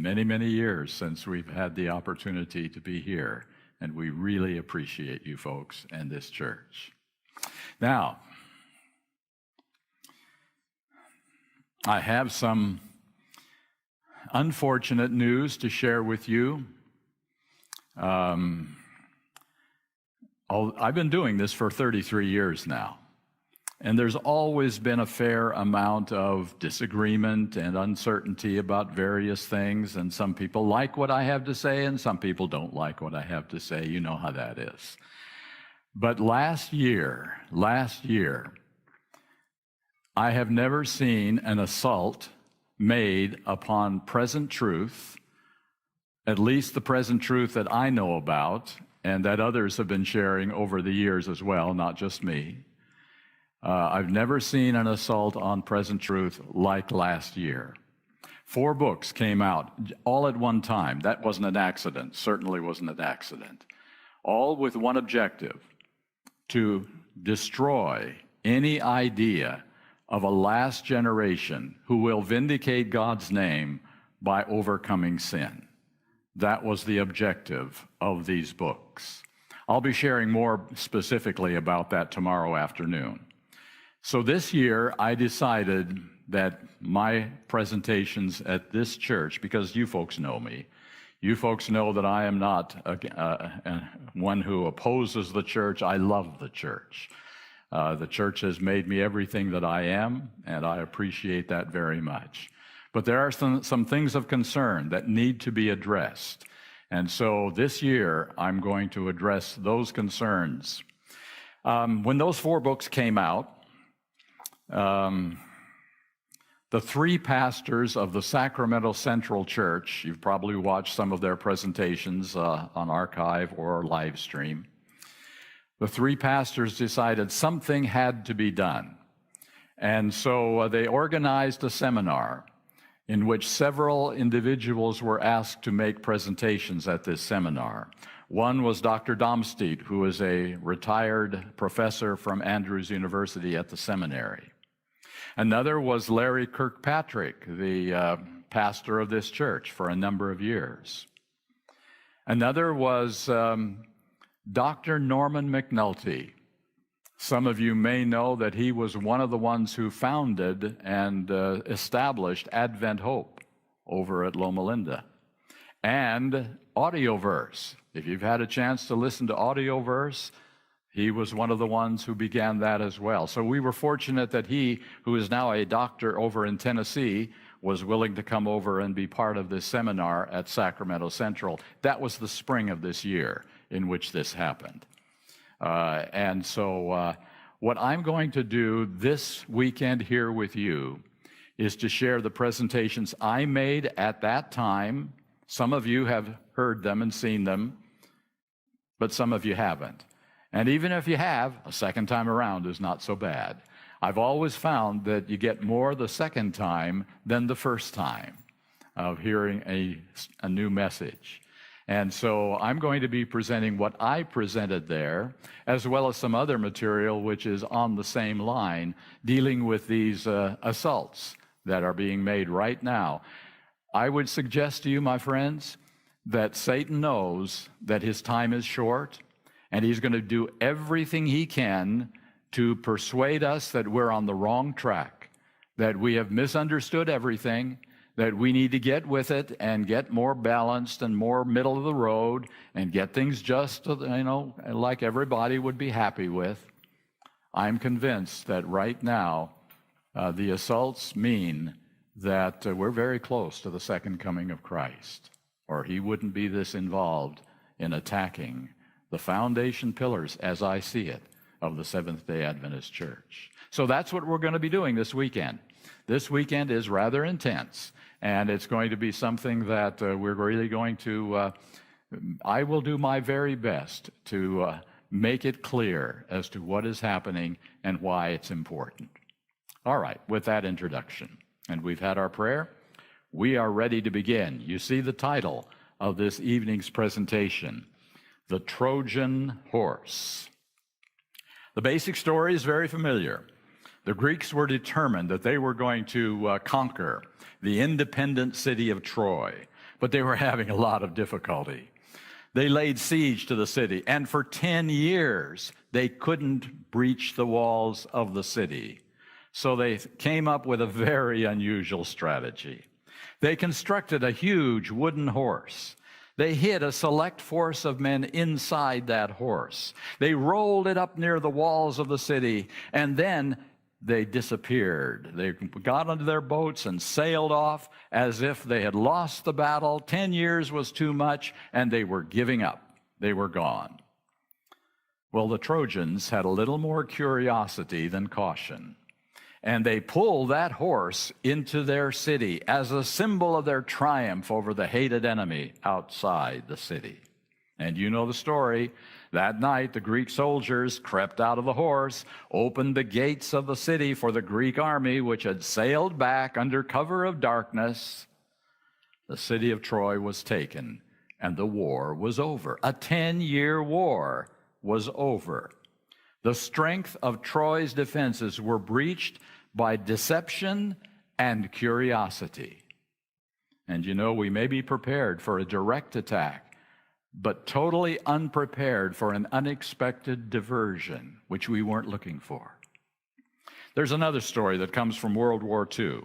many, many years since we've had the opportunity to be here, and we really appreciate you folks and this church. Now, I have some unfortunate news to share with you. I've been doing this for 33 years now, and there's always been a fair amount of disagreement and uncertainty about various things, and some people like what I have to say, and some people don't like what I have to say. You know how that is. But last year, I have never seen an assault made upon present truth, at least the present truth that I know about, and that others have been sharing over the years as well, not just me. I've never seen an assault on present truth like last year. 4 books came out all at one time. That wasn't an accident, certainly wasn't an accident. All with one objective: to destroy any idea of a last generation who will vindicate God's name by overcoming sin. That was the objective of these books. I'll be sharing more specifically about that tomorrow afternoon. So this year, I decided that my presentations at this church, because you folks know me, you folks know that I am not one who opposes the church. I love the church. The church has made me everything that I am, and I appreciate that very much. But there are some things of concern that need to be addressed. And so this year, I'm going to address those concerns. When those 4 books came out, the 3 pastors of the Sacramento Central Church, you've probably watched some of their presentations on archive or live stream. The 3 pastors decided something had to be done. And so they organized a seminar in which several individuals were asked to make presentations at this seminar. One was Dr. Domstedt, who is a retired professor from Andrews University at the seminary. Another was Larry Kirkpatrick, the pastor of this church for a number of years. Another was Dr. Norman McNulty. Some of you may know that he was one of the ones who founded and established Advent Hope over at Loma Linda. And Audioverse. If you've had a chance to listen to Audioverse, he was one of the ones who began that as well. So we were fortunate that he, who is now a doctor over in Tennessee, was willing to come over and be part of this seminar at Sacramento Central. That was the spring of this year in which this happened. And so what I'm going to do this weekend here with you is to share the presentations I made at that time. Some of you have heard them and seen them, but some of you haven't. And even if you have, a second time around is not so bad. I've always found that you get more the second time than the first time of hearing a new message. And so I'm going to be presenting what I presented there, as well as some other material which is on the same line, dealing with these assaults that are being made right now. I would suggest to you, my friends, that Satan knows that his time is short, and he's going to do everything he can to persuade us that we're on the wrong track, that we have misunderstood everything, that we need to get with it and get more balanced and more middle of the road and get things just, like everybody would be happy with. I'm convinced that right now, the assaults mean that we're very close to the second coming of Christ, or he wouldn't be this involved in attacking the foundation pillars, as I see it, of the Seventh-day Adventist Church. So that's what we're going to be doing this weekend. This weekend is rather intense, and it's going to be something that we're really going to, I will do my very best to make it clear as to what is happening and why it's important. All right, with that introduction, and we've had our prayer, we are ready to begin. You see the title of this evening's presentation, The Trojan Horse. The basic story is very familiar. The Greeks were determined that they were going to conquer the independent city of Troy. but they were having a lot of difficulty. They laid siege to the city, and for 10 years, they couldn't breach the walls of the city. So they came up with a very unusual strategy. They constructed a huge wooden horse. They hid a select force of men inside that horse. They rolled it up near the walls of the city, and then they disappeared. They got onto their boats and sailed off as if they had lost the battle. 10 years was too much, and they were giving up. They were gone. Well, the Trojans had a little more curiosity than caution, and they pulled that horse into their city as a symbol of their triumph over the hated enemy outside the city. And you know the story. That night, the Greek soldiers crept out of the horse, opened the gates of the city for the Greek army, which had sailed back under cover of darkness. The city of Troy was taken, and the war was over. A 10-year war was over. The strength of Troy's defenses were breached by deception and curiosity. And you know, we may be prepared for a direct attack, but totally unprepared for an unexpected diversion, which we weren't looking for. There's another story that comes from World War II.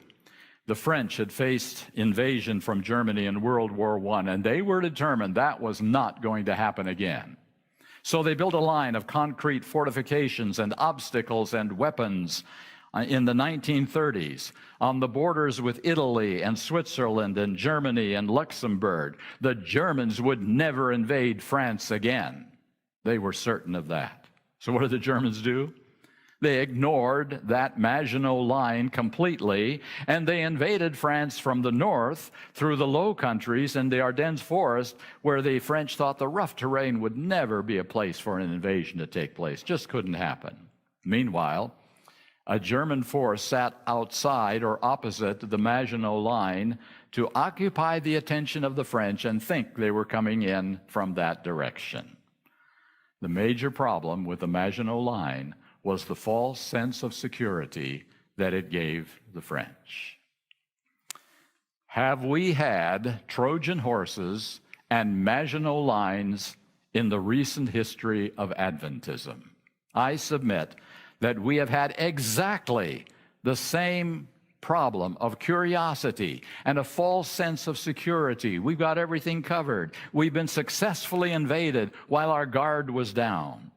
The French had faced invasion from Germany in World War I, and they were determined that was not going to happen again. So they built a line of concrete fortifications and obstacles and weapons in the 1930s on the borders with Italy and Switzerland and Germany and Luxembourg. The Germans would never invade France again. They were certain of that. So what did the Germans do? They ignored that Maginot Line completely, and they invaded France from the north through the Low Countries and the Ardennes Forest, where the French thought the rough terrain would never be a place for an invasion to take place. Just couldn't happen. Meanwhile, a German force sat outside or opposite the Maginot Line to occupy the attention of the French and think they were coming in from that direction. The major problem with the Maginot Line was the false sense of security that it gave the French. Have we had Trojan horses and Maginot Lines in the recent history of Adventism? I submit that we have had exactly the same problem of curiosity and a false sense of security. We've got everything covered. We've been successfully invaded while our guard was down.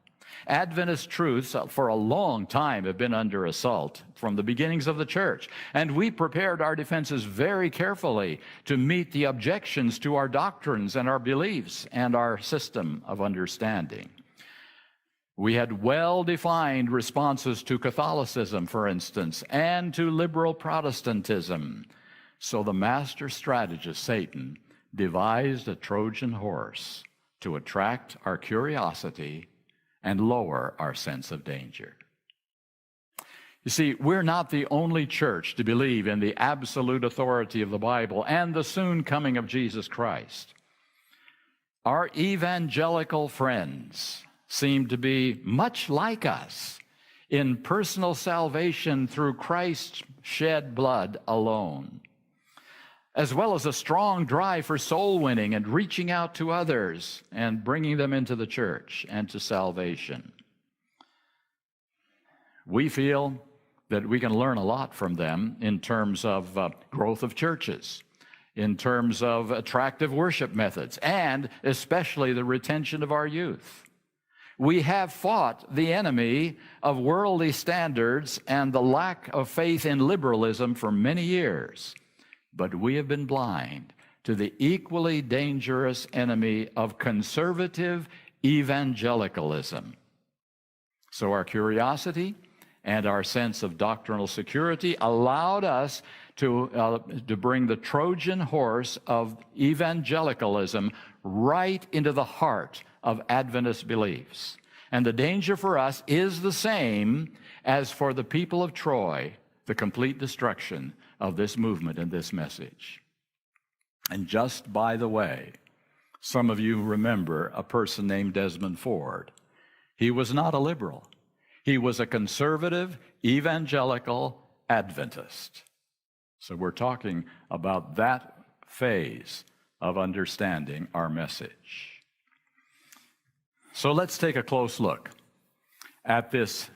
Adventist truths for a long time have been under assault from the beginnings of the church, and we prepared our defenses very carefully to meet the objections to our doctrines and our beliefs and our system of understanding. We had well-defined responses to Catholicism, for instance, and to liberal Protestantism. So the master strategist, Satan, devised a Trojan horse to attract our curiosity and lower our sense of danger. You see, we're not the only church to believe in the absolute authority of the Bible and the soon coming of Jesus Christ. Our evangelical friends seem to be much like us in personal salvation through Christ's shed blood alone, as well as a strong drive for soul winning and reaching out to others and bringing them into the church and to salvation. We feel that we can learn a lot from them in terms of growth of churches, in terms of attractive worship methods, and especially the retention of our youth. We have fought the enemy of worldly standards and the lack of faith in liberalism for many years. But we have been blind to the equally dangerous enemy of conservative evangelicalism. So our curiosity and our sense of doctrinal security allowed us to bring the Trojan horse of evangelicalism right into the heart of Adventist beliefs. And the danger for us is the same as for the people of Troy, the complete destruction of this movement and this message. And just by the way, some of you remember a person named Desmond Ford. He was not a liberal. He was a conservative, evangelical Adventist. So we're talking about that phase of understanding our message. So let's take a close look at this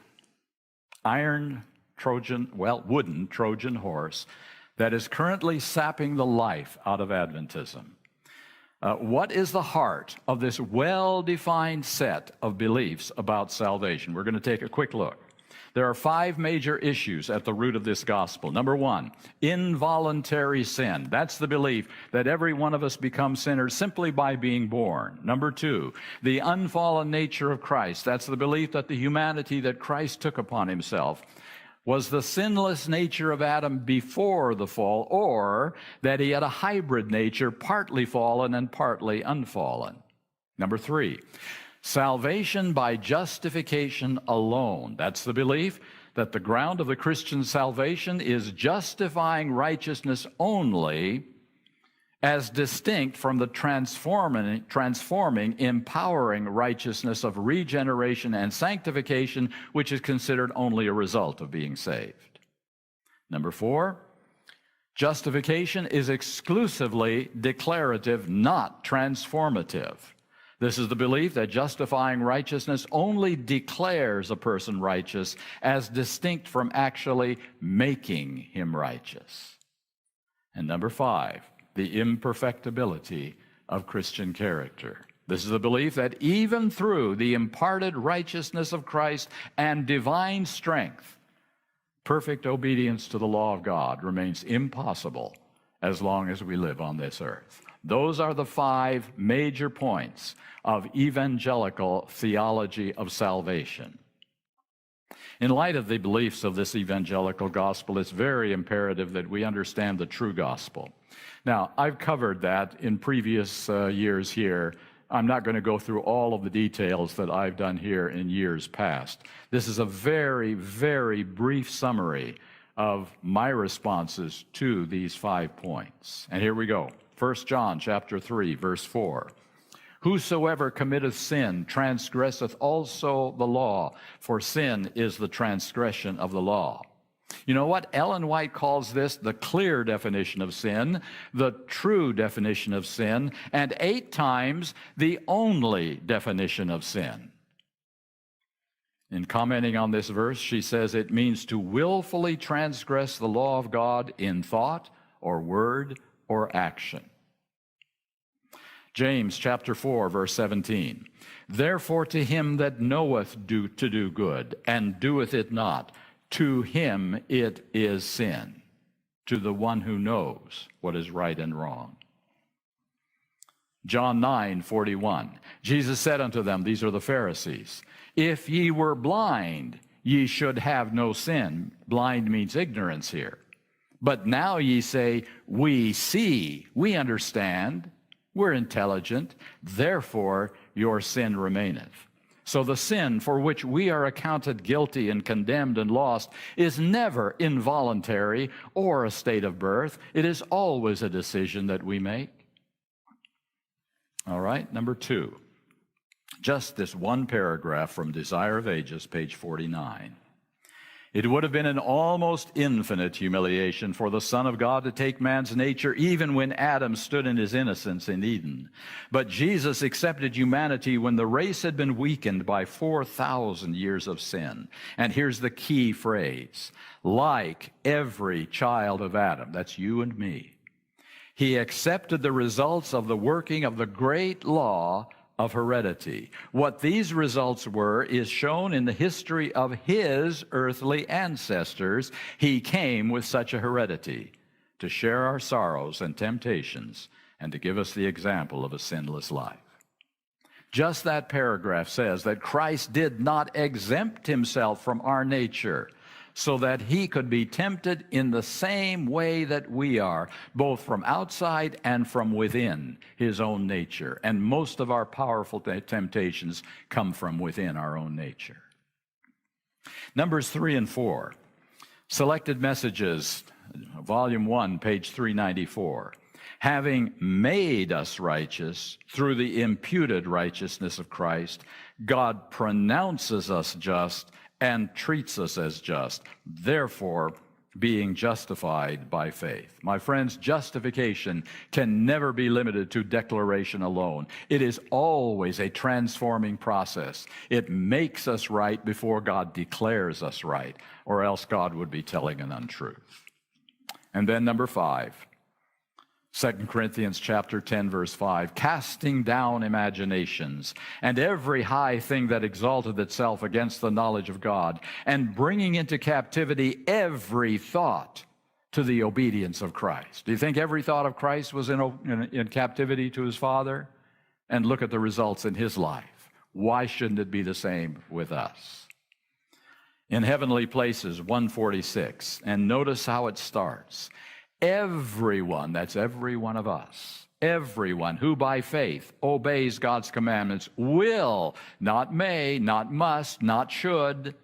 wooden Trojan horse that is currently sapping the life out of Adventism. What is the heart of this well-defined set of beliefs about salvation? We're going to take a quick look. There are 5 major issues at the root of this gospel. Number 1, involuntary sin. That's the belief that every one of us becomes sinners simply by being born. Number 2, the unfallen nature of Christ. That's the belief that the humanity that Christ took upon himself was the sinless nature of Adam before the fall, or that he had a hybrid nature, partly fallen and partly unfallen. Number 3, salvation by justification alone. That's the belief that the ground of the Christian salvation is justifying righteousness only, as distinct from the transforming, empowering righteousness of regeneration and sanctification, which is considered only a result of being saved. Number 4, justification is exclusively declarative, not transformative. This is the belief that justifying righteousness only declares a person righteous, as distinct from actually making him righteous. And number 5, the imperfectibility of Christian character. This is the belief that even through the imparted righteousness of Christ and divine strength, perfect obedience to the law of God remains impossible as long as we live on this earth. Those are the 5 major points of evangelical theology of salvation. In light of the beliefs of this evangelical gospel, it's very imperative that we understand the true gospel. Now, I've covered that in previous years here. I'm not going to go through all of the details that I've done here in years past. This is a very, very brief summary of my responses to these 5 points. And here we go. 1 John chapter 3, verse 4. Whosoever committeth sin transgresseth also the law, for sin is the transgression of the law. You know what? Ellen White calls this the clear definition of sin, the true definition of sin, and 8 times the only definition of sin. In commenting on this verse, she says it means to willfully transgress the law of God in thought or word or action. James chapter 4, verse 17. Therefore to him that knoweth to do good, and doeth it not, to him it is sin, to the one who knows what is right and wrong. John 9:41. Jesus said unto them, these are the Pharisees, if ye were blind, ye should have no sin. Blind means ignorance here. But now ye say, we see, we understand, we're intelligent, therefore your sin remaineth. So the sin for which we are accounted guilty and condemned and lost is never involuntary or a state of birth. It is always a decision that we make. All right, number 2. Just this one paragraph from Desire of Ages, page 49. It would have been an almost infinite humiliation for the Son of God to take man's nature even when Adam stood in his innocence in Eden. But Jesus accepted humanity when the race had been weakened by 4,000 years of sin. And here's the key phrase, like every child of Adam, that's you and me. He accepted the results of the working of the great law of heredity. What these results were is shown in the history of his earthly ancestors. He came with such a heredity to share our sorrows and temptations and to give us the example of a sinless life. Just that paragraph says that Christ did not exempt himself from our nature so that he could be tempted in the same way that we are, both from outside and from within his own nature. And most of our powerful temptations come from within our own nature. Numbers 3 and 4, Selected Messages, Volume 1, page 394. Having made us righteous through the imputed righteousness of Christ, God pronounces us just and treats us as just. Therefore, being justified by faith. My friends, justification can never be limited to declaration alone. It is always a transforming process. It makes us right before God declares us right, or else God would be telling an untruth. And then number 5, 2 Corinthians chapter 10, verse 5, casting down imaginations and every high thing that exalteth itself against the knowledge of God, and bringing into captivity every thought to the obedience of Christ. Do you think every thought of Christ was in captivity to his Father? And look at the results in his life. Why shouldn't it be the same with us? In Heavenly Places, 146, and notice how it starts. Everyone, that's every one of us, everyone who by faith obeys God's commandments will, not may, not must, not should,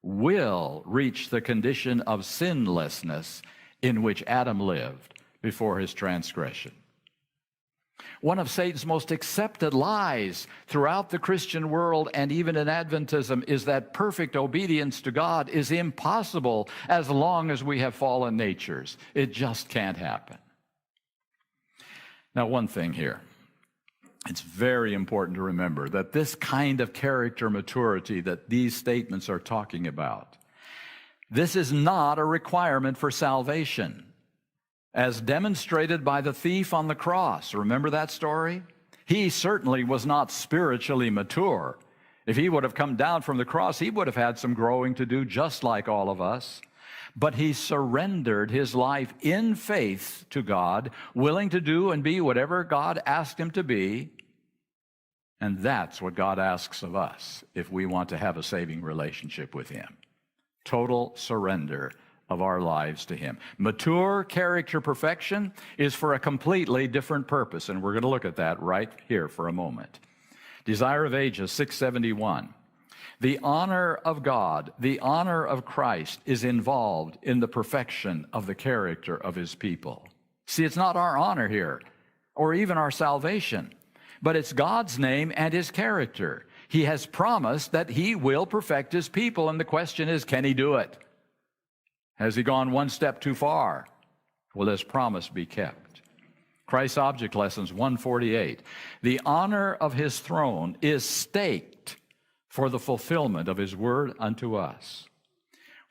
will reach the condition of sinlessness in which Adam lived before his transgression. One of Satan's most accepted lies throughout the Christian world and even in Adventism is that perfect obedience to God is impossible as long as we have fallen natures. It just can't happen. Now, one thing here. It's very important to remember that this kind of character maturity that these statements are talking about, this is not a requirement for salvation. As demonstrated by the thief on the cross. Remember that story? He certainly was not spiritually mature. If he would have come down from the cross, he would have had some growing to do just like all of us. But he surrendered his life in faith to God, willing to do and be whatever God asked him to be. And that's what God asks of us if we want to have a saving relationship with him. Total surrender of our lives to him. Mature character perfection is for a completely different purpose, and we're going to look at that right here for a moment. Desire of Ages 671. The honor of God, the honor of Christ is involved in the perfection of the character of his people. See, it's not our honor here, or even our salvation, but it's God's name and his character. He has promised that he will perfect his people, and the question is, can he do it? Has he gone one step too far? Will his promise be kept? Christ's Object Lessons 148. The honor of his throne is staked for the fulfillment of his word unto us.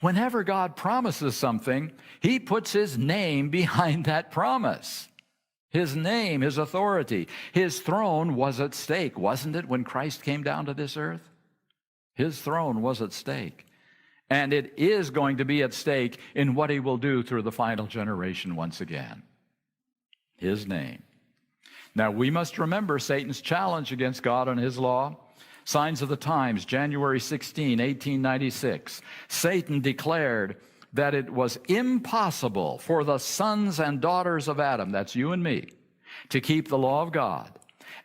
Whenever God promises something, he puts his name behind that promise. His name, his authority. His throne was at stake, wasn't it, when Christ came down to this earth? His throne was at stake. And it is going to be at stake in what he will do through the final generation once again. His name. Now, we must remember Satan's challenge against God and his law. Signs of the Times, January 16, 1896. Satan declared that it was impossible for the sons and daughters of Adam, that's you and me, to keep the law of God,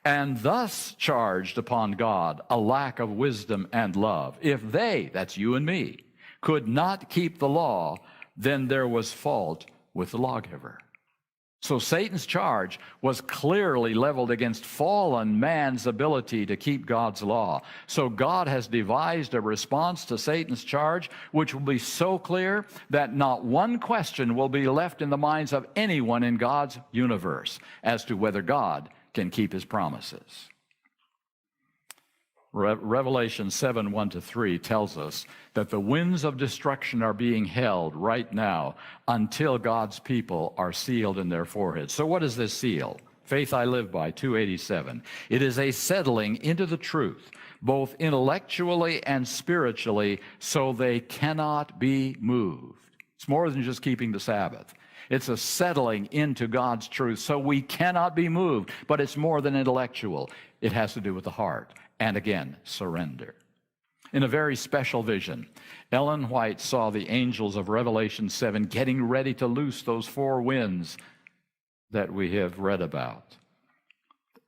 and thus charged upon God a lack of wisdom and love. If they, that's you and me, could not keep the law, then there was fault with the lawgiver. So Satan's charge was clearly leveled against fallen man's ability to keep God's law. So God has devised a response to Satan's charge, which will be so clear that not one question will be left in the minds of anyone in God's universe as to whether God can keep his promises. Revelation 7, 1-3 tells us that the winds of destruction are being held right now until God's people are sealed in their foreheads. So what is this seal? Faith I Live By, 287. It is a settling into the truth, both intellectually and spiritually, so they cannot be moved. It's more than just keeping the Sabbath. It's a settling into God's truth, so we cannot be moved. But it's more than intellectual. It has to do with the heart. And again, surrender. In a very special vision, Ellen White saw the angels of Revelation 7 getting ready to loose those 4 winds that we have read about.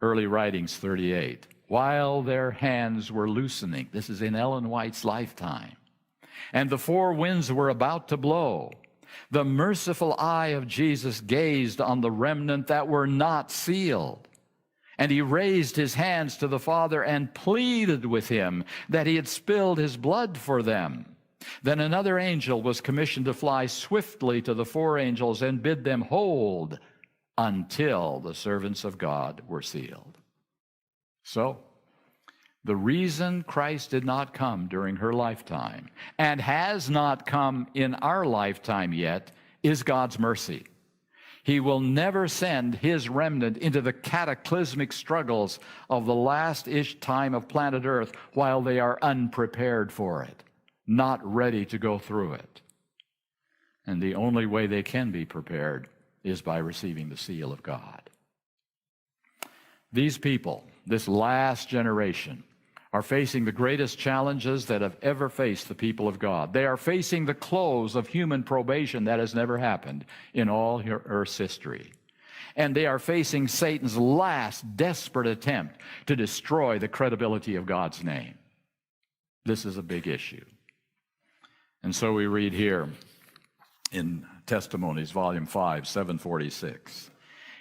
Early Writings 38. While their hands were loosening, this is in Ellen White's lifetime, and the 4 winds were about to blow, the merciful eye of Jesus gazed on the remnant that were not sealed. And he raised his hands to the Father and pleaded with him that he had spilled his blood for them. Then another angel was commissioned to fly swiftly to the four angels and bid them hold until the servants of God were sealed. So, the reason Christ did not come during her lifetime and has not come in our lifetime yet is God's mercy. He will never send his remnant into the cataclysmic struggles of the last-ish time of planet Earth while they are unprepared for it, not ready to go through it. And the only way they can be prepared is by receiving the seal of God. These people, this last generation, are facing the greatest challenges that have ever faced the people of God. They are facing the close of human probation that has never happened in all Earth's history. And they are facing Satan's last desperate attempt to destroy the credibility of God's name. This is a big issue. And so we read here in Testimonies, Volume 5, 746.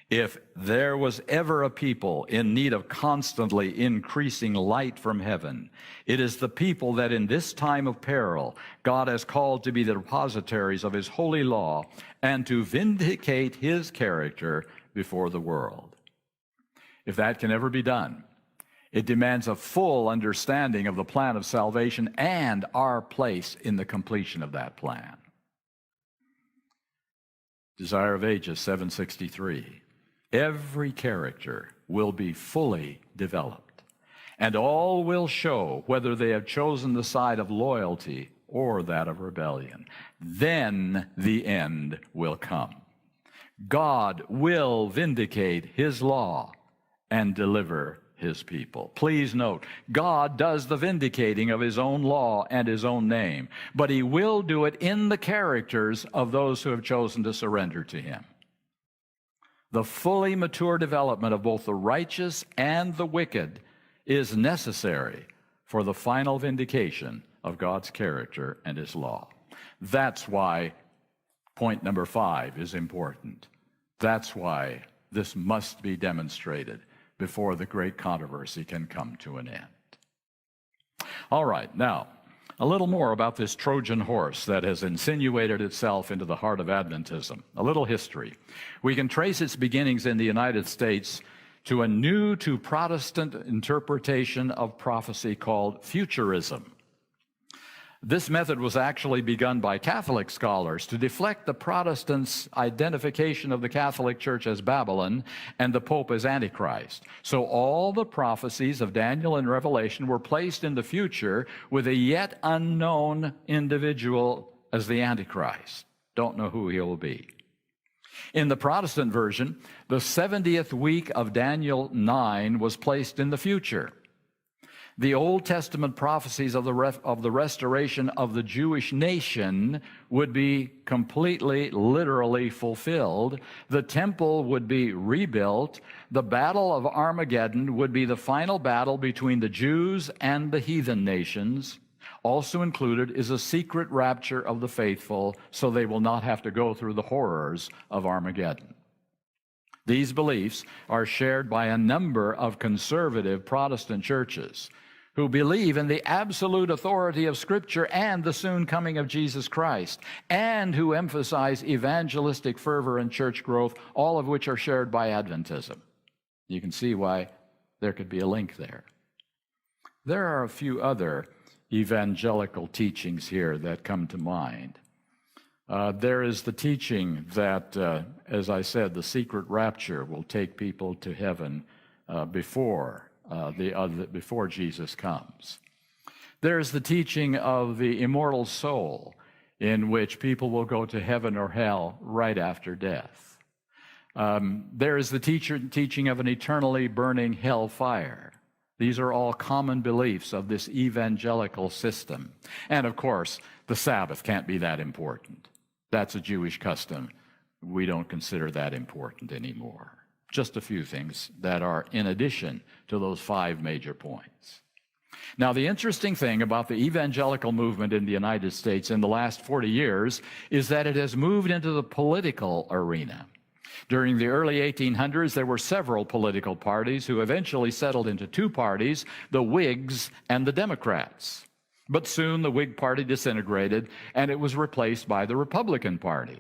If there was ever a people in need of constantly increasing light from heaven, it is the people that in this time of peril God has called to be the depositaries of his holy law and to vindicate his character before the world. If that can ever be done, it demands a full understanding of the plan of salvation and our place in the completion of that plan. Desire of Ages 763. Every character will be fully developed, and all will show whether they have chosen the side of loyalty or that of rebellion. Then the end will come. God will vindicate his law and deliver his people. Please note, God does the vindicating of his own law and his own name, but he will do it in the characters of those who have chosen to surrender to him. The fully mature development of both the righteous and the wicked is necessary for the final vindication of God's character and his law. That's why point number 5 is important. That's why this must be demonstrated before the great controversy can come to an end. All right, now, a little more about this Trojan horse that has insinuated itself into the heart of Adventism. A little history. We can trace its beginnings in the United States to a new to Protestant interpretation of prophecy called futurism. This method was actually begun by Catholic scholars to deflect the Protestants' identification of the Catholic Church as Babylon and the Pope as Antichrist. So all the prophecies of Daniel and Revelation were placed in the future with a yet unknown individual as the Antichrist. Don't know who he will be. In the Protestant version, the 70th week of Daniel 9 was placed in the future. The Old Testament prophecies of the restoration of the Jewish nation would be completely, literally fulfilled. The temple would be rebuilt. The Battle of Armageddon would be the final battle between the Jews and the heathen nations. Also included is a secret rapture of the faithful, so they will not have to go through the horrors of Armageddon. These beliefs are shared by a number of conservative Protestant churches who believe in the absolute authority of Scripture and the soon coming of Jesus Christ, and who emphasize evangelistic fervor and church growth, all of which are shared by Adventism. You can see why there could be a link there. There are a few other evangelical teachings here that come to mind. There is the teaching that, as I said, the secret rapture will take people to heaven before Jesus comes. There's the teaching of the immortal soul, in which people will go to heaven or hell right after death. There is the teaching of an eternally burning hell fire. These are all common beliefs of this evangelical system. And of course, the Sabbath can't be that important. That's a Jewish custom. We don't consider that important anymore. Just a few things that are in addition to those 5 major points. Now, the interesting thing about the evangelical movement in the United States in the last 40 years is that it has moved into the political arena. During the early 1800s, there were several political parties who eventually settled into 2 parties, the Whigs and the Democrats. But soon the Whig Party disintegrated, and it was replaced by the Republican Party.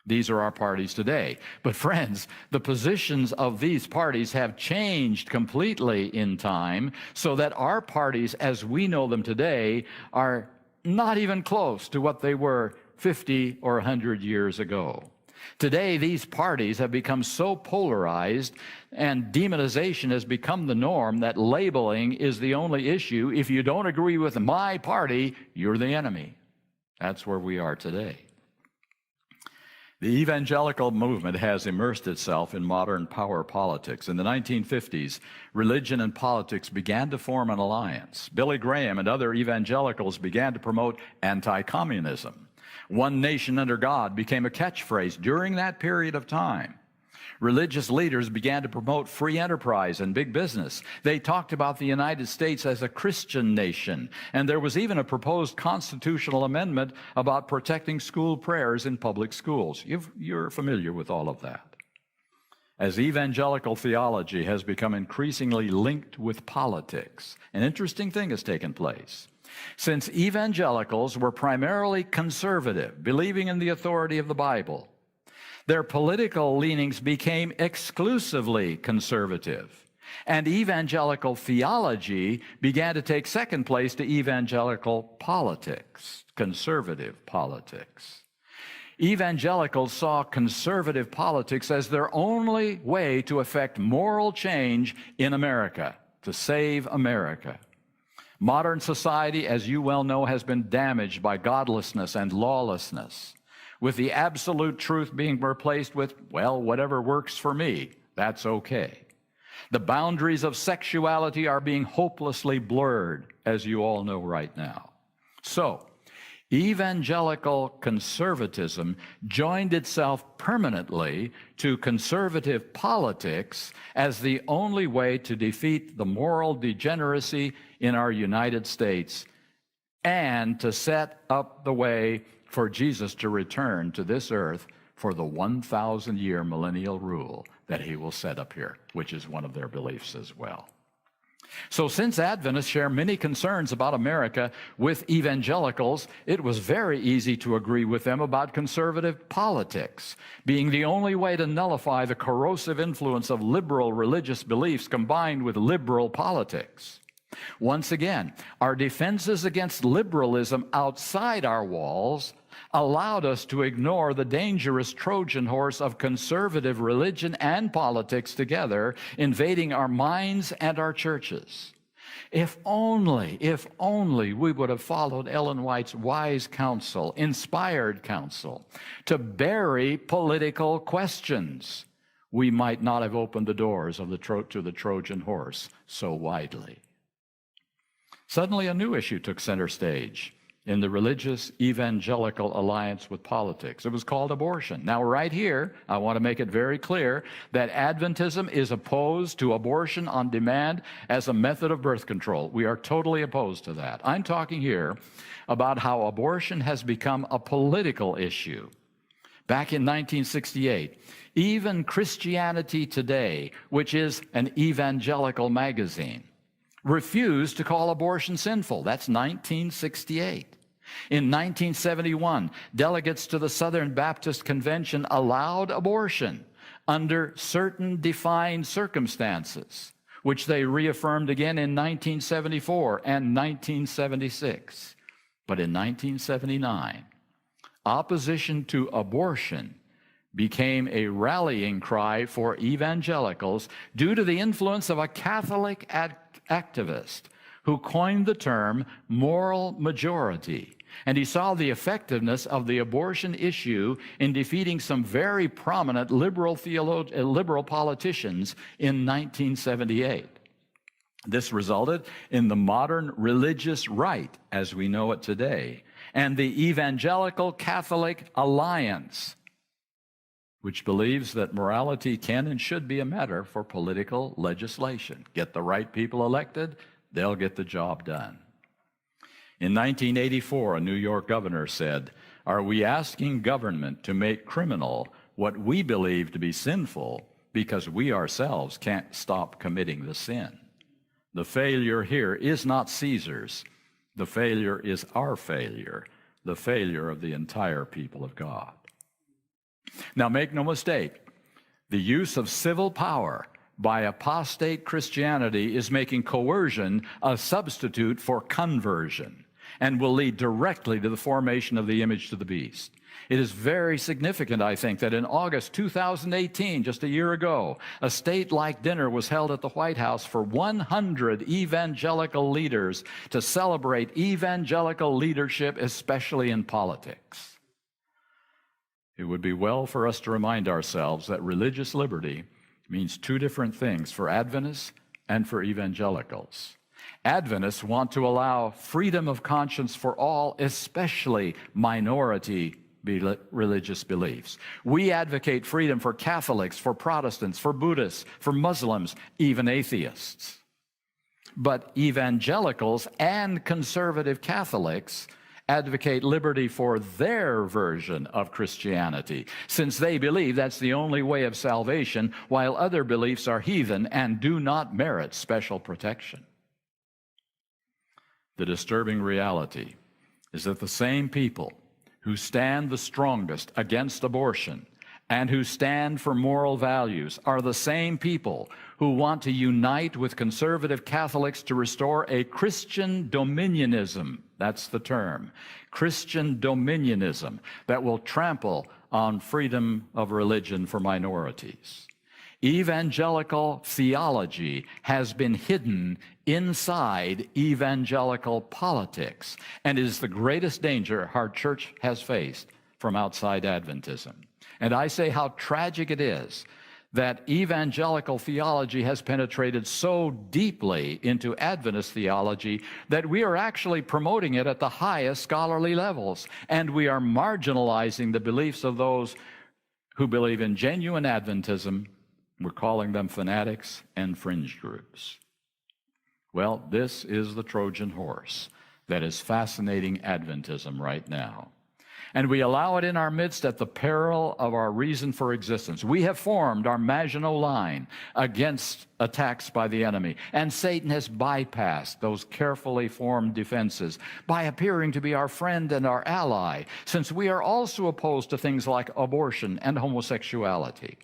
These are our parties today. But friends, the positions of these parties have changed completely in time, so that our parties, as we know them today, are not even close to what they were 50 or 100 years ago. Today, these parties have become so polarized, and demonization has become the norm, that labeling is the only issue. If you don't agree with my party, you're the enemy. That's where we are today. The evangelical movement has immersed itself in modern power politics. In the 1950s, religion and politics began to form an alliance. Billy Graham and other evangelicals began to promote anti-communism. One nation under God became a catchphrase during that period of time. Religious leaders began to promote free enterprise and big business. They talked about the United States as a Christian nation, and there was even a proposed constitutional amendment about protecting school prayers in public schools. You're familiar with all of that. As evangelical theology has become increasingly linked with politics, an interesting thing has taken place. Since evangelicals were primarily conservative, believing in the authority of the Bible, their political leanings became exclusively conservative, and evangelical theology began to take second place to evangelical politics, conservative politics. Evangelicals saw conservative politics as their only way to effect moral change in America, to save America. Modern society, as you well know, has been damaged by godlessness and lawlessness, with the absolute truth being replaced with, well, whatever works for me, that's okay. The boundaries of sexuality are being hopelessly blurred, as you all know right now. So, evangelical conservatism joined itself permanently to conservative politics as the only way to defeat the moral degeneracy in our United States and to set up the way for Jesus to return to this earth for the 1,000-year millennial rule that he will set up here, which is one of their beliefs as well. So since Adventists share many concerns about America with evangelicals, it was very easy to agree with them about conservative politics, being the only way to nullify the corrosive influence of liberal religious beliefs combined with liberal politics. Once again, our defenses against liberalism outside our walls allowed us to ignore the dangerous Trojan horse of conservative religion and politics together, invading our minds and our churches. If only we would have followed Ellen White's wise counsel, inspired counsel, to bury political questions, we might not have opened the doors of to the Trojan horse so widely. Suddenly, a new issue took center stage in the religious evangelical alliance with politics. It was called abortion. Now, right here, I want to make it very clear that Adventism is opposed to abortion on demand as a method of birth control. We are totally opposed to that. I'm talking here about how abortion has become a political issue. Back in 1968, even Christianity Today, which is an evangelical magazine, refused to call abortion sinful. That's 1968. In 1971, delegates to the Southern Baptist Convention allowed abortion under certain defined circumstances, which they reaffirmed again in 1974 and 1976. But in 1979, opposition to abortion became a rallying cry for evangelicals due to the influence of a Catholic activist who coined the term moral majority. And he saw the effectiveness of the abortion issue in defeating some very prominent liberal politicians in 1978. This resulted in the modern religious right as we know it today, and the Evangelical Catholic Alliance, which believes that morality can and should be a matter for political legislation. Get the right people elected, they'll get the job done. In 1984, a New York governor said, "Are we asking government to make criminal what we believe to be sinful because we ourselves can't stop committing the sin?" The failure here is not Caesar's. The failure is our failure, the failure of the entire people of God. Now, make no mistake, the use of civil power by apostate Christianity is making coercion a substitute for conversion and will lead directly to the formation of the image to the beast. It is very significant, I think, that in August 2018, just a year ago, a state-like dinner was held at the White House for 100 evangelical leaders to celebrate evangelical leadership, especially in politics. It would be well for us to remind ourselves that religious liberty means two different things for Adventists and for evangelicals. Adventists want to allow freedom of conscience for all, especially minority religious beliefs. We advocate freedom for Catholics, for Protestants, for Buddhists, for Muslims, even atheists. But evangelicals and conservative Catholics advocate liberty for their version of Christianity, since they believe that's the only way of salvation, while other beliefs are heathen and do not merit special protection. The disturbing reality is that the same people who stand the strongest against abortion and who stand for moral values are the same people who want to unite with conservative Catholics to restore a Christian dominionism, that's the term, Christian dominionism, that will trample on freedom of religion for minorities. Evangelical theology has been hidden inside evangelical politics and is the greatest danger our church has faced from outside Adventism. And I say how tragic it is that evangelical theology has penetrated so deeply into Adventist theology that we are actually promoting it at the highest scholarly levels, and we are marginalizing the beliefs of those who believe in genuine Adventism. We're calling them fanatics and fringe groups. Well, this is the Trojan horse that is fascinating Adventism right now. And we allow it in our midst at the peril of our reason for existence. We have formed our Maginot Line against attacks by the enemy, and Satan has bypassed those carefully formed defenses by appearing to be our friend and our ally, since we are also opposed to things like abortion and homosexuality.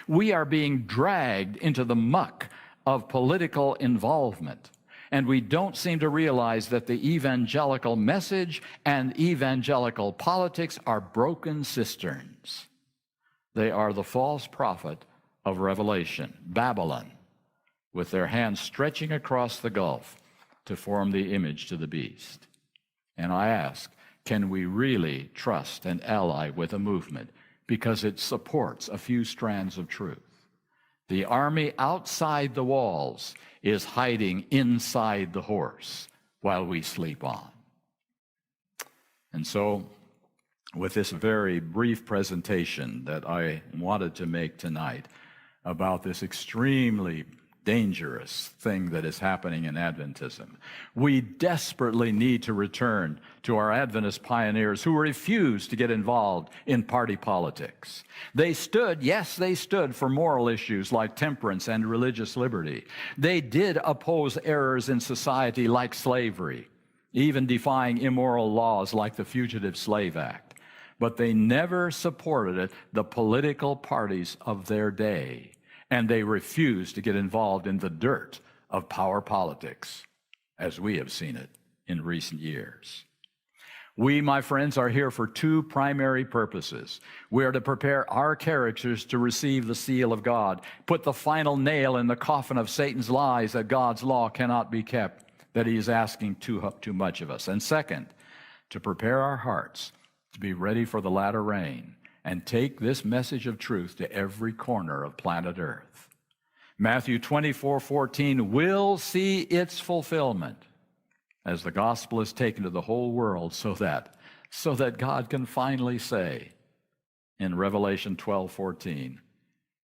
We are being dragged into the muck of political involvement, and we don't seem to realize that the evangelical message and evangelical politics are broken cisterns. They are the false prophet of Revelation, Babylon, with their hands stretching across the gulf to form the image to the beast. And I ask, can we really trust and ally with a movement because it supports a few strands of truth? The army outside the walls is hiding inside the horse while we sleep on. And so, with this very brief presentation that I wanted to make tonight about this extremely dangerous thing that is happening in Adventism, we desperately need to return to our Adventist pioneers who refused to get involved in party politics. They stood, yes, they stood for moral issues like temperance and religious liberty. They did oppose errors in society like slavery, even defying immoral laws like the Fugitive Slave Act. But they never supported the political parties of their day, and they refused to get involved in the dirt of power politics, as we have seen it in recent years. We, my friends, are here for two primary purposes. We are to prepare our characters to receive the seal of God, put the final nail in the coffin of Satan's lies that God's law cannot be kept, that he is asking too much of us. And second, to prepare our hearts to be ready for the latter rain and take this message of truth to every corner of planet Earth. Matthew 24:14 will see its fulfillment as the gospel is taken to the whole world so that God can finally say in Revelation 12:14,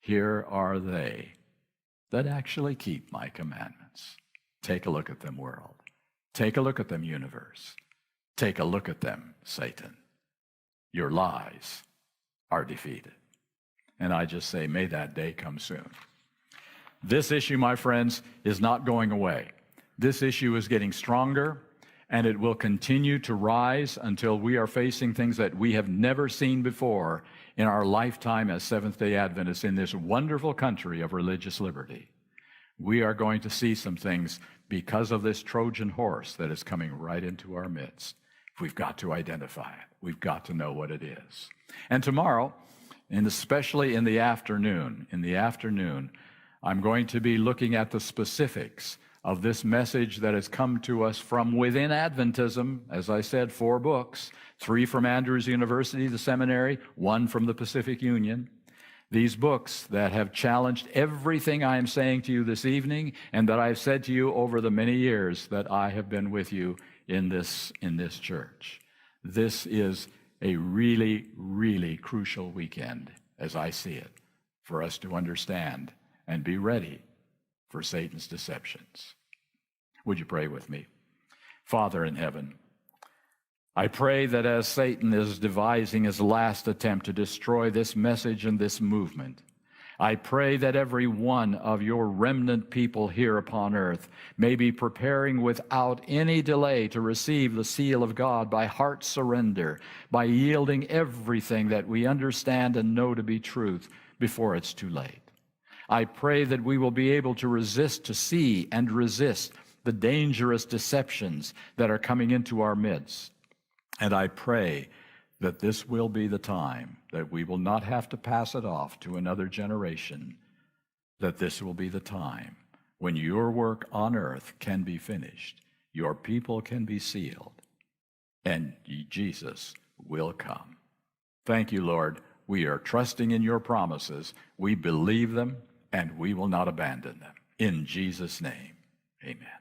here are they that actually keep my commandments. Take a look at them, world. Take a look at them, universe. Take a look at them, Satan. Your lies are defeated. And I just say, may that day come soon. This issue, my friends, is not going away. This issue is getting stronger, and it will continue to rise until we are facing things that we have never seen before in our lifetime as Seventh-day Adventists in this wonderful country of religious liberty. We are going to see some things because of this Trojan horse that is coming right into our midst. We've got to identify it. We've got to know what it is. And tomorrow, and especially in the afternoon, I'm going to be looking at the specifics of this message that has come to us from within Adventism. As I said, 4 books, 3 from Andrews University, the seminary, 1 from the Pacific Union. These books that have challenged everything I am saying to you this evening and that I've said to you over the many years that I have been with you in this church. This is a really, really crucial weekend, as I see it, for us to understand and be ready for Satan's deceptions. Would you pray with me? Father in heaven, I pray that as Satan is devising his last attempt to destroy this message and this movement, I pray that every one of your remnant people here upon earth may be preparing without any delay to receive the seal of God by heart surrender, by yielding everything that we understand and know to be truth before it's too late. I pray that we will be able to see and resist the dangerous deceptions that are coming into our midst. And I pray that this will be the time that we will not have to pass it off to another generation, that this will be the time when your work on earth can be finished, your people can be sealed, and Jesus will come. Thank you, Lord. We are trusting in your promises. We believe them, and we will not abandon them. In Jesus' name, amen.